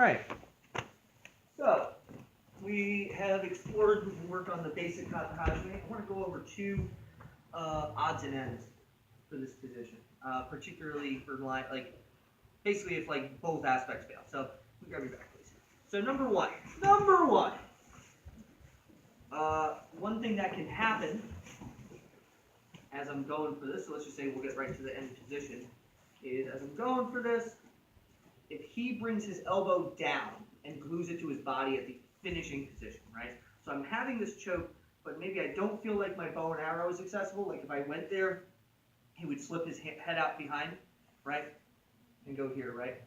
right. So we have explored and worked on the basic Kata. I want to go over two odds and ends for this position, particularly for like basically if like both aspects fail. So grab your back, please. So number one, one thing that can happen as I'm going for this. So let's just say we'll get right to the end position. Is as I'm going for this, if he brings his elbow down and glues it to his body at the finishing position, right? So I'm having this choke, but maybe I don't feel like my bow and arrow is accessible. Like if I went there, he would slip his head out behind, right? And go here, right?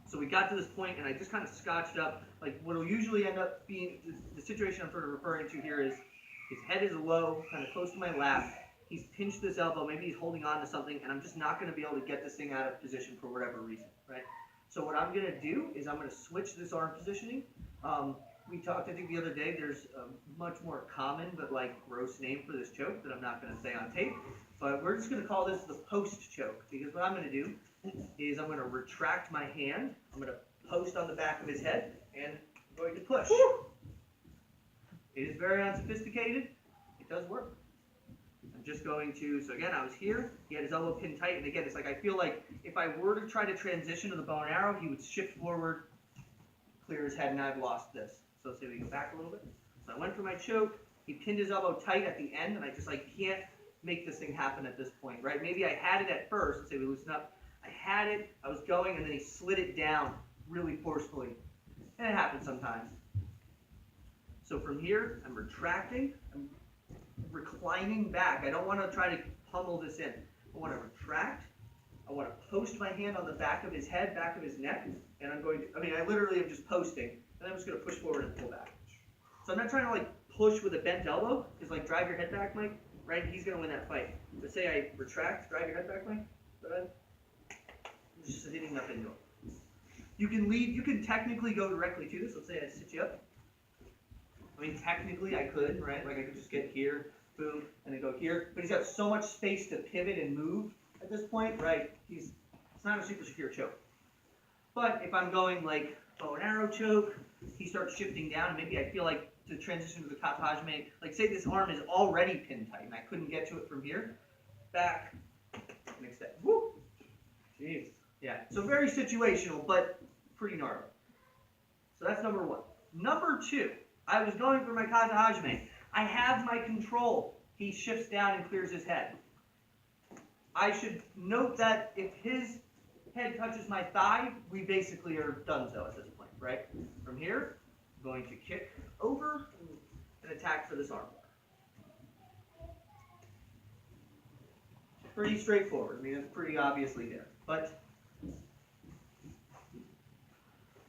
So we got to this point, and I just kind of scotched up. Like what will usually end up being the situation I'm sort of referring to here is his head is low, kind of close to my lap. He's pinched this elbow. Maybe he's holding on to something, and I'm just not going to be able to get this thing out of position for whatever reason, right? So what I'm going to do is I'm going to switch this arm positioning. We talked, I think, the other day, there's a much more common but like gross name for this choke that I'm not going to say on tape. But we're just going to call this the post choke, because what I'm going to do is I'm going to retract my hand. I'm going to post on the back of his head, and I'm going to push. It is very unsophisticated. It does work. I'm just going to, so again, I was here, he had his elbow pinned tight, and again, it's like I feel like if I were to try to transition to the bow and arrow, he would shift forward, clear his head, and I've lost this. So let's say we go back a little bit. So I went for my choke, he pinned his elbow tight at the end, and I just like can't make this thing happen at this point, right? Maybe I had it at first, let's say we loosen up, I had it, I was going, and then he slid it down really forcefully. And it happens sometimes. So from here, I'm retracting, I'm reclining back. I don't want to try to pummel this in. I want to retract. I want to post my hand on the back of his head, back of his neck, and I'm going to, I literally am just posting, and I'm just going to push forward and pull back. So I'm not trying to like push with a bent elbow, because like drive your head back, Mike, right? He's going to win that fight. But say I retract, drive your head back, Mike. Go ahead. I'm just sitting up into it. You can leave, you can technically go directly to this. Let's say I sit you up. Technically I could, right? Like I could just get here, boom, and then go here. But he's got so much space to pivot and move at this point, right? It's not a super secure choke. But if I'm going like bow and arrow choke, he starts shifting down, and maybe I feel like to transition to the Kata, like say this arm is already pinned tight, and I couldn't get to it from here. Back, and extend. Woo! Jeez. Yeah, so very situational, but pretty gnarly. So that's number one. Number two, I was going for my Kata. I have my control. He shifts down and clears his head. I should note that if his head touches my thigh, we basically are done so at this point, right? From here, I'm going to kick over and attack for this armbar. Pretty straightforward. It's pretty obviously there. But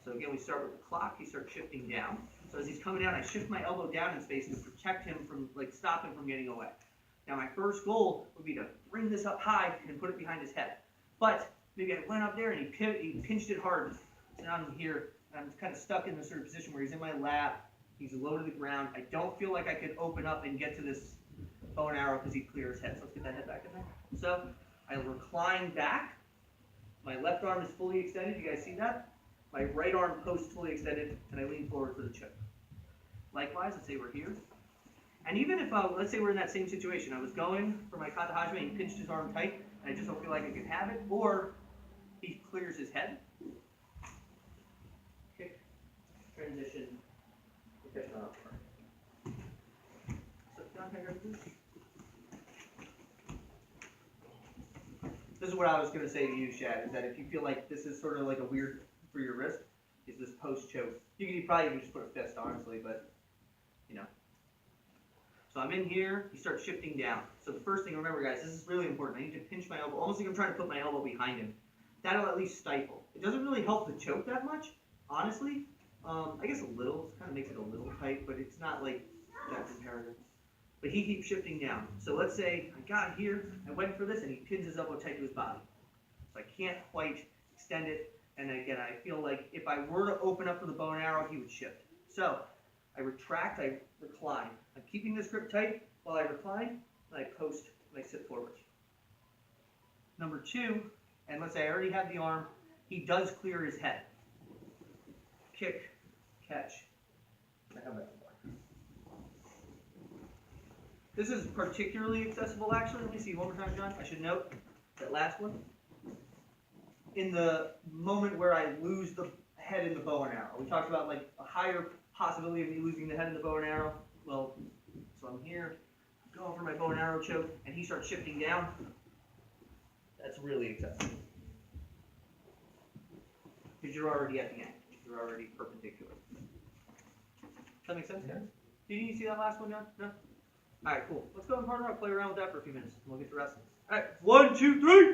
so again, we start with the clock. He starts shifting down. So as he's coming down, I shift my elbow down in space to protect him from, like, stop him from getting away. Now my first goal would be to bring this up high and put it behind his head. But maybe I went up there and he pinched it hard. So now I'm here, and I'm kind of stuck in this sort of position where he's in my lap, he's low to the ground. I don't feel like I could open up and get to this bow and arrow because he'd clear his head. So let's get that head back in there. So I recline back. My left arm is fully extended. You guys see that? My right arm posts fully extended, and I lean forward for the choke. Likewise, let's say we're here. And even if, let's say we're in that same situation, I was going for my Kata and he pinched his arm tight, and I just don't feel like I can have it, or he clears his head. Kick, transition, fish on up. So, John, can I grab this? This is what I was going to say to you, Shad, is that if you feel like this is sort of like a weird for your wrist, is this post choke. You could probably even just put a fist, honestly, but, you know. So I'm in here, he starts shifting down. So the first thing, remember guys, this is really important. I need to pinch my elbow, almost like I'm trying to put my elbow behind him. That'll at least stifle. It doesn't really help the choke that much, honestly. I guess a little, it kind of makes it a little tight, but it's not like that's imperative. But he keeps shifting down. So let's say I got here, I went for this, and he pins his elbow tight to his body. So I can't quite extend it. And again, I feel like if I were to open up for the bow and arrow, he would shift. So I retract, I recline. I'm keeping this grip tight while I recline, and I post, and I sit forward. Number two, and let's say I already have the arm, he does clear his head. kick, catch. I have that one. This is particularly accessible, actually. Let me see one more time, John. I should note that last one. In the moment where I lose the head in the bow and arrow. We talked about like a higher possibility of me losing the head in the bow and arrow. Well, so I'm here, going for my bow and arrow choke, and he starts shifting down. That's really accessible. Because you're already at the end. You're already perpendicular. Does that make sense, guys? Did you see that last one, John? No? Alright, cool. Let's go and partner up, play around with that for a few minutes, and we'll get the rest of this. Alright, 1, 2, 3!